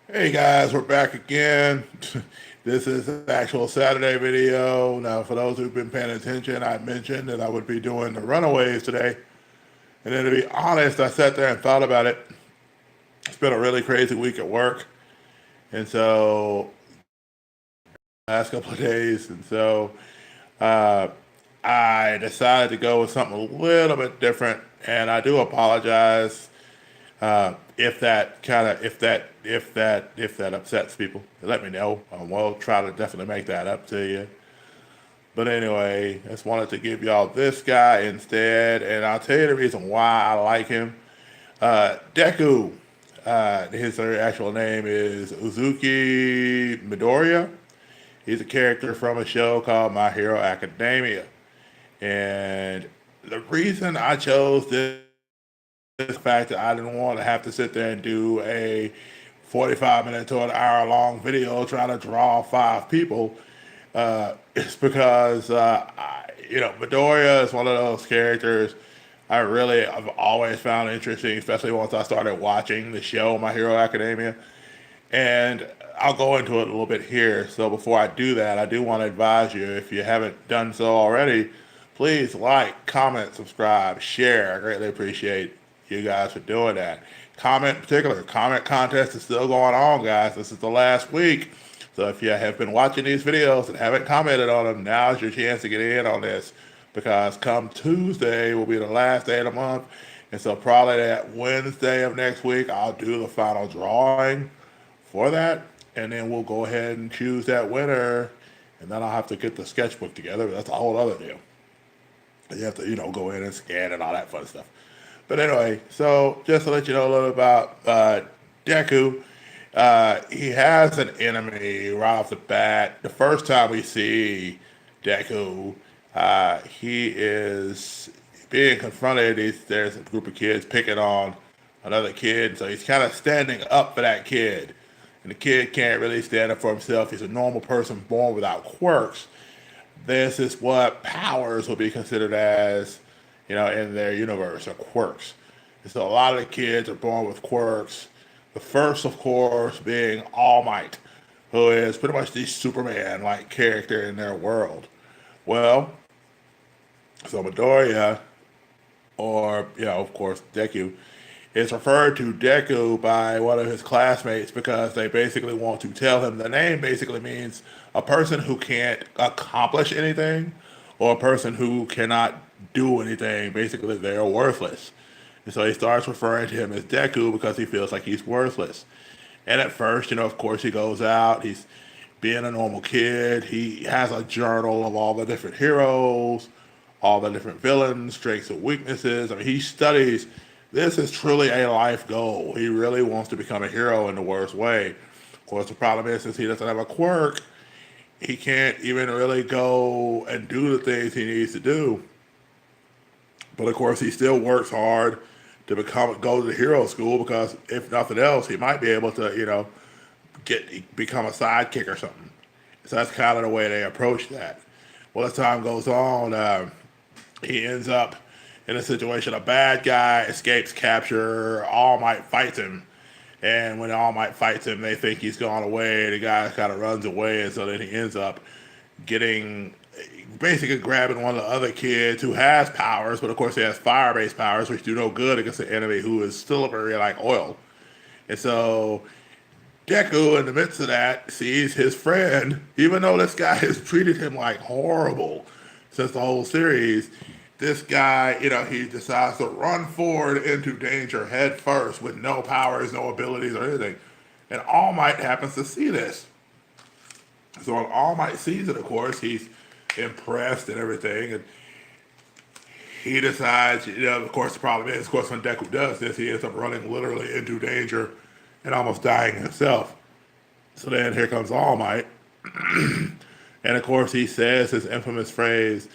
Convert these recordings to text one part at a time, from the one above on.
Hey guys, we're back again. This is an actual Saturday video. Now, for those who've been paying attention, I mentioned that I would be doing the Runaways today. And then to be honest, I sat there and thought about it. It's been a really crazy week at work. And so, last couple of days. And so, uh, I decided to go with something a little bit different. And I do apologize if that kind of if that upsets people, let me know. We'll try to definitely make that up to you. But anyway, I just wanted to give y'all this guy instead, and I'll tell you the reason why I like him. Deku, his actual name is Izukumidoriya. He's a character from a show called My Hero Academia, and the reason I chose this fact that I didn't want to have to sit there and do a 45-minute to an hour long video trying to draw five people. It's because, Midoriya is one of those characters I've always found interesting, especially once I started watching the show My Hero Academia. And I'll go into it a little bit here. So before I do that, I do want to advise you, if you haven't done so already, please like, comment, subscribe, share. I greatly appreciate you guys for doing that. Comment in particular, comment contest is still going on, guys. This is the last week. So if you have been watching these videos and haven't commented on them, now's your chance to get in on this. Because come Tuesday will be the last day of the month. And so probably that Wednesday of next week, I'll do the final drawing for that. And then we'll go ahead and choose that winner. And then I'll have to get the sketchbook together. That's a whole other deal. You have to, go in and scan and all that fun stuff. But anyway, so just to let you know a little about Deku, he has an enemy right off the bat. The first time we see Deku, he is being confronted. There's a group of kids picking on another kid, so he's kind of standing up for that kid. And the kid can't really stand up for himself. He's a normal person born without quirks. This is what powers will be considered as, in their universe, or quirks. And so a lot of the kids are born with quirks. The first, of course, being All Might, who is pretty much the Superman-like character in their world. Well, so Midoriya, or, of course, Deku, is referred to Deku by one of his classmates because they basically want to tell him the name basically means a person who can't accomplish anything or a person who cannot do anything. Basically, they're worthless. And so he starts referring to him as Deku because he feels like he's worthless. And at first, of course, he goes out, he's being a normal kid. He has a journal of all the different heroes, all the different villains, strengths and weaknesses. I mean, he studies. This is truly a life goal. He really wants to become a hero in the worst way. Of course, the problem is, since he doesn't have a quirk, he can't even really go and do the things he needs to do. But of course, he still works hard to go to the hero school because if nothing else, he might be able to, become a sidekick or something. So that's kind of the way they approach that. Well, as time goes on, he ends up in a situation. A bad guy escapes capture. All Might fights him, and when All Might fights him, they think he's gone away. The guy kind of runs away, and so then he ends up getting, basically grabbing one of the other kids who has powers, but of course he has fire-based powers, which do no good against an enemy who is still very like oil. And so Deku, in the midst of that, sees his friend, even though this guy has treated him like horrible since the whole series. This guy, he decides to run forward into danger head first with no powers, no abilities, or anything. And All Might happens to see this. So when All Might sees it, of course, he's impressed and everything. And he decides, of course, the problem is, of course, when Deku does this, he ends up running literally into danger and almost dying himself. So then here comes All Might. And of course, he says his infamous phrase,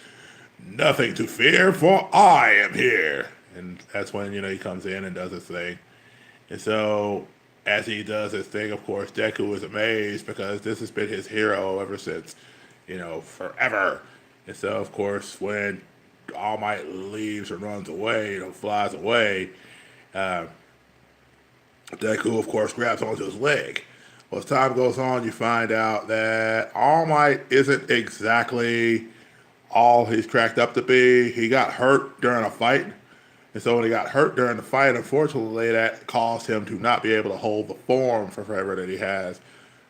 "Nothing to fear, for I am here." And that's when, he comes in and does his thing. And so, as he does his thing, of course, Deku is amazed because this has been his hero ever since, forever. And so, of course, when All Might leaves or runs away, flies away, uh, Deku, of course, grabs onto his leg. Well, as time goes on, you find out that All Might isn't exactly all he's cracked up to be. He got hurt during a fight. And so when he got hurt during the fight, unfortunately, that caused him to not be able to hold the form for forever that he has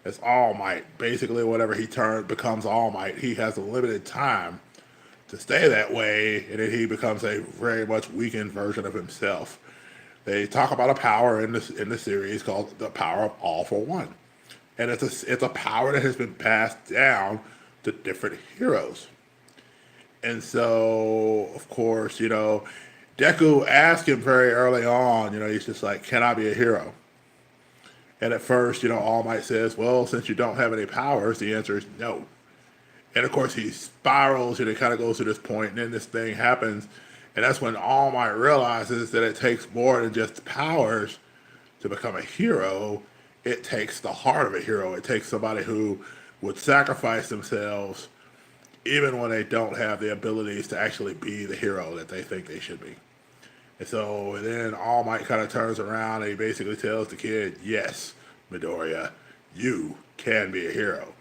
as All Might. Basically, whenever he becomes All Might, he has a limited time to stay that way, and then he becomes a very much weakened version of himself. They talk about a power in the series called the power of All for One, and it's a power that has been passed down to different heroes. And so, of course, Deku asked him very early on. He's just like, "Can I be a hero?" And at first, All Might says, "Well, since you don't have any powers, the answer is no." And of course, he spirals and it kind of goes to this point, and then this thing happens. And that's when All Might realizes that it takes more than just powers to become a hero. It takes the heart of a hero. It takes somebody who would sacrifice themselves even when they don't have the abilities to actually be the hero that they think they should be. And so then All Might kind of turns around and he basically tells the kid, "Yes, Midoriya, you can be a hero."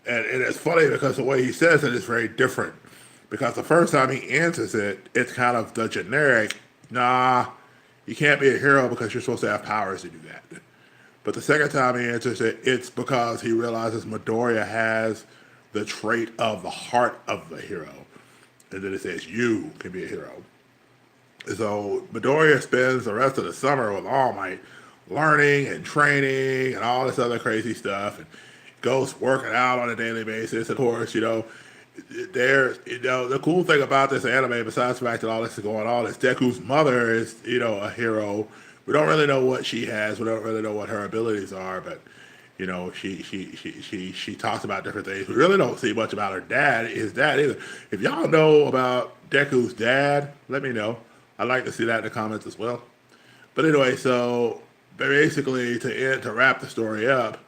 And it's funny because the way he says it is very different. Because the first time he answers it, it's kind of the generic, "Nah, you can't be a hero because you're supposed to have powers to do that." But the second time he answers it, it's because he realizes Midoriya has the trait of the heart of the hero. And then it says, "You can be a hero." And so Midoriya spends the rest of the summer with All Might learning and training and all this other crazy stuff, and goes working out on a daily basis. Of course, the cool thing about this anime, besides the fact that all this is going on, is Deku's mother is, a hero. We don't really know what she has. We don't really know what her abilities are, but she talks about different things. We really don't see much about his dad either. If y'all know about Deku's dad, let me know. I'd like to see that in the comments as well. But anyway, so basically to wrap the story up,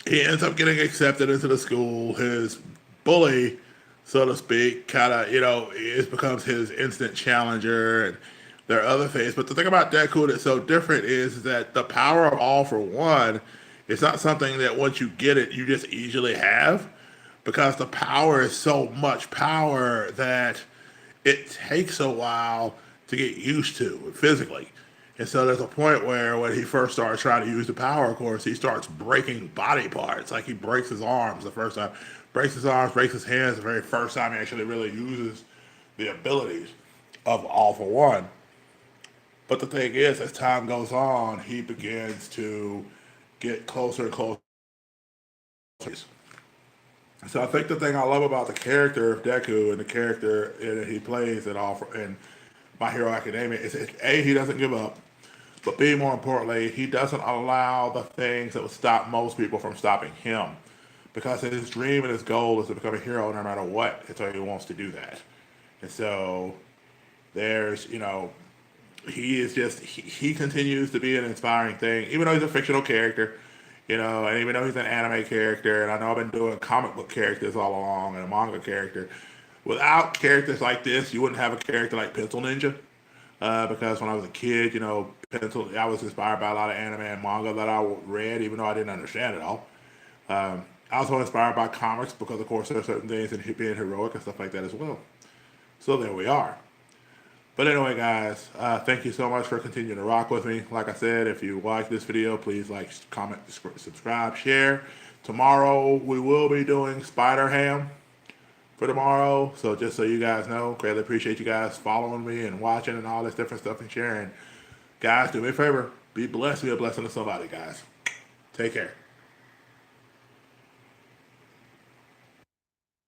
he ends up getting accepted into the school. His bully, so to speak, kind of, it becomes his instant challenger, and there are other things. But the thing about Deku that's so different is that the power of All for One is not something that once you get it, you just easily have, because the power is so much power that it takes a while to get used to physically. And so there's a point where when he first starts trying to use the power, of course, he starts breaking body parts. Like he breaks his arms the first time, breaks his arms, breaks his hands the very first time he actually really uses the abilities of All for One. But the thing is, as time goes on, he begins to get closer and closer. So I think the thing I love about the character of Deku and the character that he plays in My Hero Academia is that A, he doesn't give up, but B, more importantly, he doesn't allow the things that would stop most people from stopping him. Because his dream and his goal is to become a hero no matter what. And so he wants to do that. And so there's, he continues to be an inspiring thing, even though he's a fictional character, and even though he's an anime character, and I know I've been doing comic book characters all along and a manga character. Without characters like this, you wouldn't have a character like Pencil Ninja. Because when I was a kid, I was inspired by a lot of anime and manga that I read, even though I didn't understand it all. I was also inspired by comics because, of course, there are certain things in being heroic and stuff like that as well. So there we are. But anyway, guys, thank you so much for continuing to rock with me. Like I said, if you like this video, please like, comment, subscribe, share. Tomorrow, we will be doing Spider Ham for tomorrow. So just so you guys know, greatly appreciate you guys following me and watching and all this different stuff and sharing. Guys, do me a favor. Be blessed. Be a blessing to somebody, guys. Take care.